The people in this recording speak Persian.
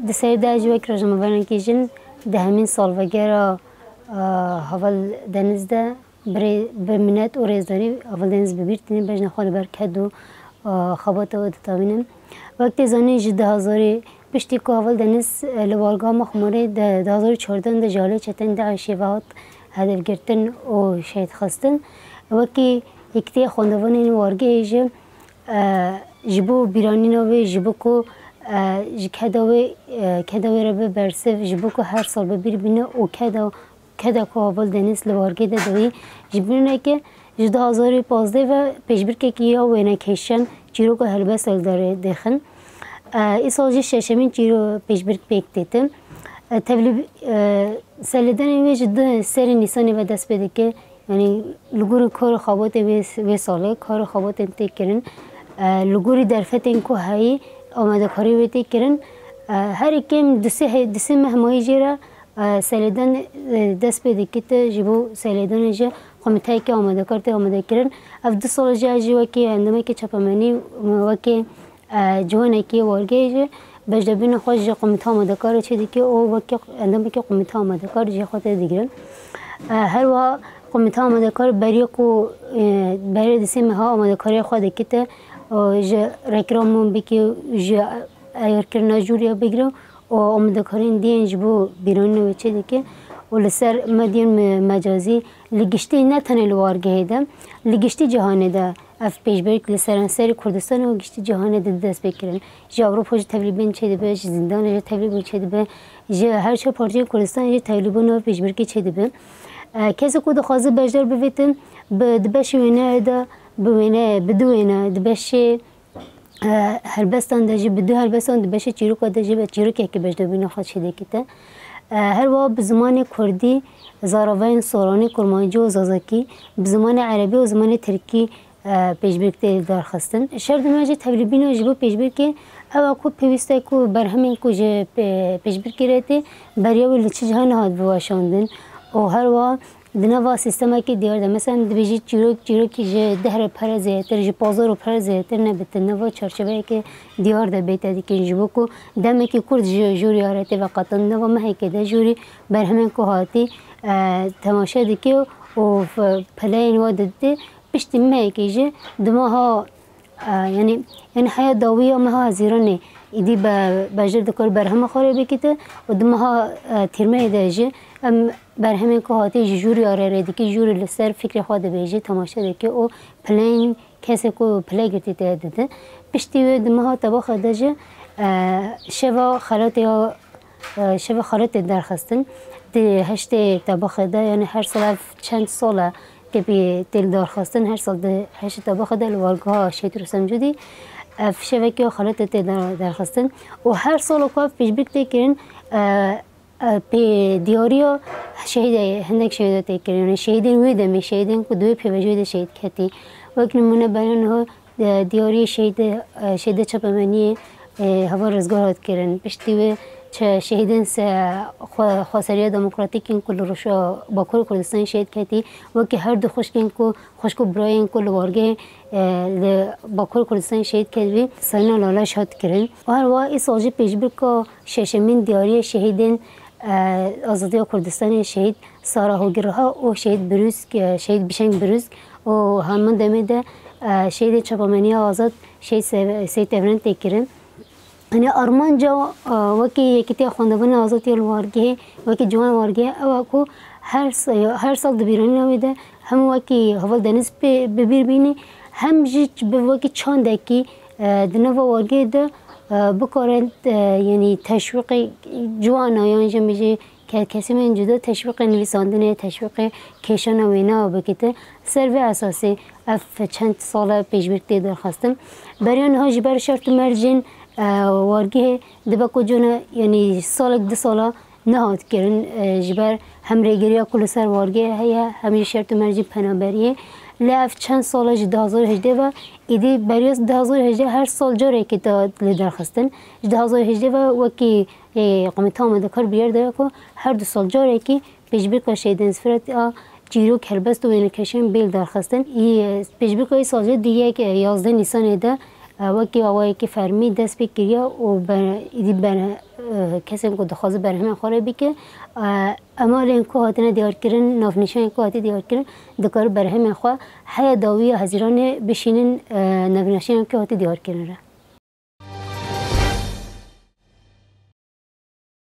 دسر داجی وکی راجم برن کیجن ده همین سال وگرا حال دنیز ده بر منت و رزداری حال دنیز ببیرتنی بجن خاله برکد و خبات و دتابینم وقتی زنی جده هزاری پشتی که حال دنیز لوارگاه مخمره ده 2014 ده جاله چتن ده شیوات هدف گرتن و شهید خواستن وکی یکتی خواندوانی وارگه ایجه جبو بیرانی نوی جبو کو کداوی را به برسه جبو کو هر سال ببیر بینه و کدا کو اول دنیس لوارگه ده دوی جبونه که 2015 و پیشبر که کیا و اینکیشن چیرو کو هر بسال داره دخن این سال ششمین چیرو پیشبر پیک دیدم تبلیغ سالدن وجد سر نیسانی و دست بده که یعنی لگور کار خوابات و ساله کار خوابات انتکرن لگوری درفت اینکو هایی آماده کاری ویتی کرن هر کم دسه مهمایی جرا سالدن دست بده که جبو سالدن جا قمیته که آماده کرده آماده کرن اف 2 سال جا وکی اندامه که چپمنی وکی جوانه که وارگه جا بجدبین خوش جا قمیته آماده کار چه دیگه او وکی اندامه که قمیته آماده کار جا خاطر دیگرن هر وا قمیته آماده کار برای دسه مها آماده کاری خود که جا رکرامون بکی جا اگر کرنا جوریا بگیرم و آماده کارین دینج بو بیرون نوچه دیگه و لسر مدین مجازی لگشتی نه تنه لوارگه ده لگشتی جهانه ده اف پیشبرک لسرانسری کردستان و گشتی جهانه ده دست بکرن جا اروپا جا تبلیبین چه دیبه جا زندان جا تبلیبین چه دیبه جا هر چه پارچه کردستان جا تبلیبین و پیشبرکی چه دیبه کسی که دخوازه بجدار بویتن بدبش وینه ده بوینه بدوینه دبش هربستان داشی بدو هربستان دبش چیرو که داشی به چیرو که بجدار بینه خواهد شده کته هر وقت بزمان کردی زاروین سورانی کرمانجی و زازاکی بزمان عربی و زمان ترکی پیشبرکت دار خواستن شرط ماجی تبلیبین و جبو پیشبرکی اما کو پیوسته کو برهمین کو ج پیشبرکی رهتی برای ولی چه جهان هات بواشاندن و هر وقت دنوا سیستمی که دیار ده مثلا دبیجی چیرو که ج دهر پرزه تر ج پازار پرزه تر نبت نوا چارچوبه که دیار ده بیت دی که جبو کو دمی که کرد جوری آرته و قطن نوا مهی که ده جوری برهمین کو هاتی تماشا دیگه و پلاین و دده پشت مهی که ج دماها یعنی حیات داویه مها زیرانه ایدی بجر دکار برهم خاره بکیته و دمها تیرمه ایده برهمین که هاتی جوری آره دیگه جوری لسر فکر خود بیجی تماشا دیگه و پلین کسی که پلی گرتی داده پشتی و دمها تبا خدا جه شوا خلات درخواستن دی هشت تبا خدا یعنی هر سال چند ساله که بی تل درخواستن هر سال ده هشت تبا خدا لوارگاه شهید رسم جدی شوا که خلات تل درخواستن و هر سال که پیشبرک تکرین پی دیاریا شهید هندک شهید تکرین شهیدین ویده می شهیدین که دوی پیوجود شهید کتی وقت نمونه بیان ها دیاری شهید چپمنی هوا رزگارات کردن پشتی و شهیدین خواستاری دموکراتیکین کل روشا باکور کردستان شهید کتی وقتی هر دو خوشکو برایین کل وارگه باکور کردستان شهید کتی ساینا لالا شهید کردن و هر وقت این سالجی پیشبرک که ششمین دیاری شهیدین آزادی کردستان شهید سارا هوگرها و شهید بیشنگ بروزک و همان دمیده شهید چپامنی آزاد شهید سید تفرن تکرن یعنی آرمان جا وکی یکیتی خواندبان آزادی الوارگه وکی جوان وارگه او کو هر سال دبیرانی نمیده هم وکی حوال دنیز ببیر بینی هم جیچ به وکی چانده کی دنوا وارگه ده بکارند یعنی تشویق جوان آیان جمیجی که کسی من جدا تشویق نویساندن تشویق کشان و اینا بکیته سر و اساسی اف چند سال پیشبرکتی درخواستم برای آنها جبر شرط مرجین وارگه دبا کجونا یعنی دو ساله نهاد کردن جبر هم ریگریا کل سر وارگه هیا همیشه شرط مرجین پنابریه لف چند ساله 2018 و ایدی برای 2018 هر سال جاره که داد درخواستن 2018 و وکی قومیت آماده کار بیارده که هر 2 سال جاره که پیشبرک شهیدین سفرت جیرو کربست و اینکشن بیل درخواستن ای پیشبرک ای سال دیگه که 11 نیسان ده وکی آوایی که فرمی دست بکریا و ایدی بر کسی که دخواست بر همه خوره بی که اما این که هاتنه دیار کردن نافنشان که هاتی دیار کردن دکار بر همه خواه حیا داوی هزیران بشینن نافنشان که هاتی دیار کردن